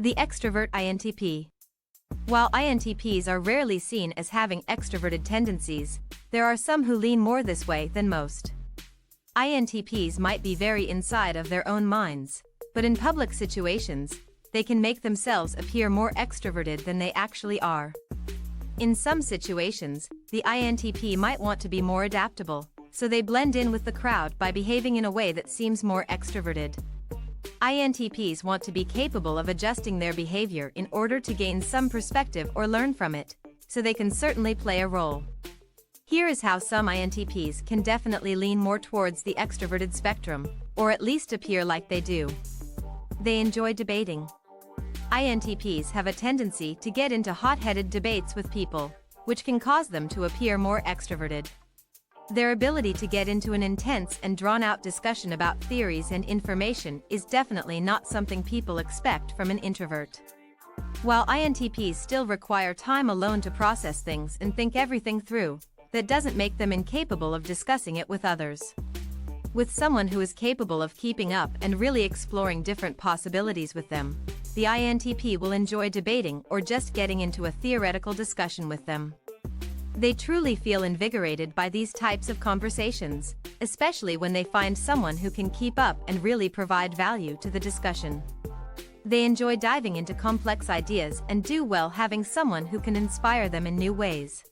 The extrovert INTP. While INTPs are rarely seen as having extroverted tendencies, there are some who lean more this way than most. INTPs might be very inside of their own minds, but in public situations, they can make themselves appear more extroverted than they actually are. In some situations, the INTP might want to be more adaptable, so they blend in with the crowd by behaving in a way that seems more extroverted. INTPs want to be capable of adjusting their behavior in order to gain some perspective or learn from it, so they can certainly play a role. Here is how some INTPs can definitely lean more towards the extroverted spectrum, or at least appear like they do. They enjoy debating. INTPs have a tendency to get into hot-headed debates with people, which can cause them to appear more extroverted. Their ability to get into an intense and drawn-out discussion about theories and information is definitely not something people expect from an introvert. While INTPs still require time alone to process things and think everything through, that doesn't make them incapable of discussing it with others. With someone who is capable of keeping up and really exploring different possibilities with them, the INTP will enjoy debating or just getting into a theoretical discussion with them. They truly feel invigorated by these types of conversations, especially when they find someone who can keep up and really provide value to the discussion. They enjoy diving into complex ideas and do well having someone who can inspire them in new ways.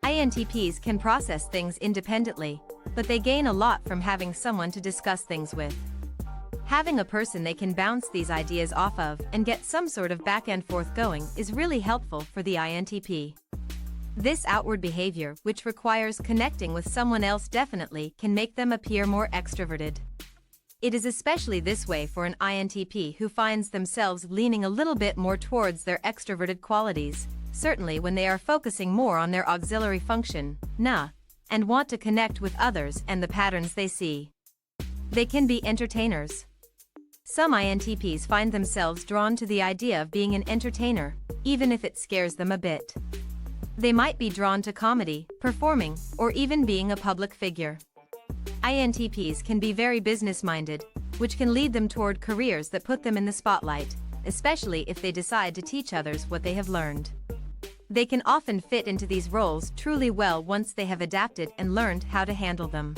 INTPs can process things independently, but they gain a lot from having someone to discuss things with. Having a person they can bounce these ideas off of and get some sort of back and forth going is really helpful for the INTP. This outward behavior, which requires connecting with someone else, definitely can make them appear more extroverted. It is especially this way for an INTP who finds themselves leaning a little bit more towards their extroverted qualities, certainly when they are focusing more on their auxiliary function, and want to connect with others and the patterns they see. They can be entertainers. Some INTPs find themselves drawn to the idea of being an entertainer, even if it scares them a bit. They might be drawn to comedy, performing, or even being a public figure. INTPs can be very business-minded, which can lead them toward careers that put them in the spotlight, especially if they decide to teach others what they have learned. They can often fit into these roles truly well once they have adapted and learned how to handle them.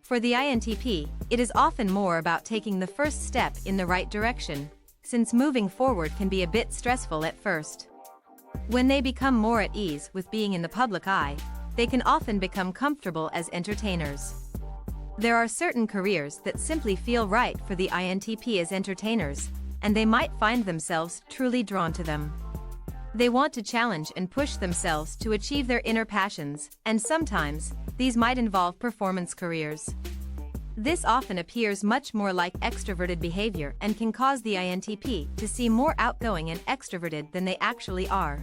For the INTP, it is often more about taking the first step in the right direction, since moving forward can be a bit stressful at first. When they become more at ease with being in the public eye, they can often become comfortable as entertainers. There are certain careers that simply feel right for the INTP as entertainers, and they might find themselves truly drawn to them. They want to challenge and push themselves to achieve their inner passions, and sometimes, these might involve performance careers. This often appears much more like extroverted behavior and can cause the INTP to seem more outgoing and extroverted than they actually are.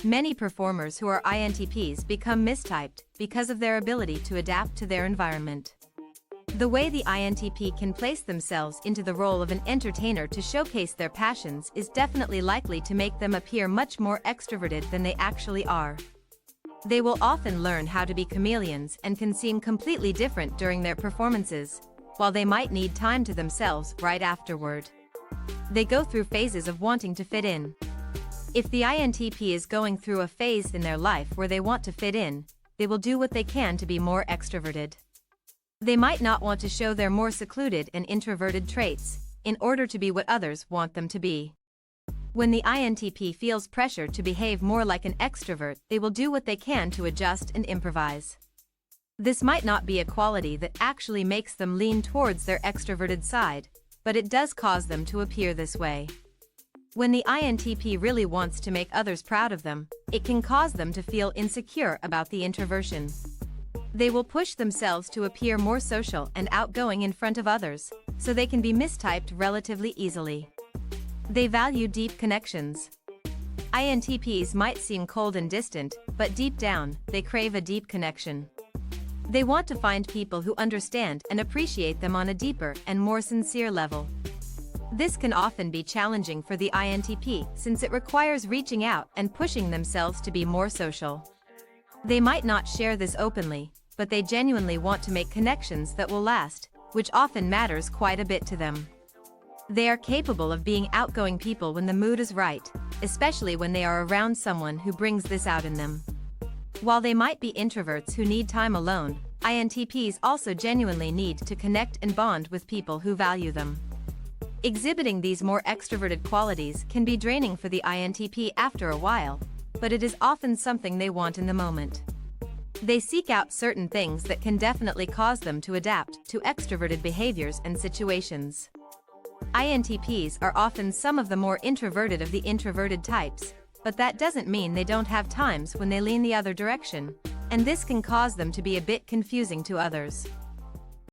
Many performers who are INTPs become mistyped because of their ability to adapt to their environment. The way the INTP can place themselves into the role of an entertainer to showcase their passions is definitely likely to make them appear much more extroverted than they actually are. They will often learn how to be chameleons and can seem completely different during their performances, while they might need time to themselves right afterward. They go through phases of wanting to fit in. If the INTP is going through a phase in their life where they want to fit in, they will do what they can to be more extroverted. They might not want to show their more secluded and introverted traits, in order to be what others want them to be. When the INTP feels pressure to behave more like an extrovert, they will do what they can to adjust and improvise. This might not be a quality that actually makes them lean towards their extroverted side, but it does cause them to appear this way. When the INTP really wants to make others proud of them, it can cause them to feel insecure about the introversion. They will push themselves to appear more social and outgoing in front of others, so they can be mistyped relatively easily. They value deep connections. INTPs might seem cold and distant, but deep down, they crave a deep connection. They want to find people who understand and appreciate them on a deeper and more sincere level. This can often be challenging for the INTP since it requires reaching out and pushing themselves to be more social. They might not share this openly, but they genuinely want to make connections that will last, which often matters quite a bit to them. They are capable of being outgoing people when the mood is right, especially when they are around someone who brings this out in them. While they might be introverts who need time alone, INTPs also genuinely need to connect and bond with people who value them. Exhibiting these more extroverted qualities can be draining for the INTP after a while, but it is often something they want in the moment. They seek out certain things that can definitely cause them to adapt to extroverted behaviors and situations. INTPs are often some of the more introverted of the introverted types, but that doesn't mean they don't have times when they lean the other direction, and this can cause them to be a bit confusing to others.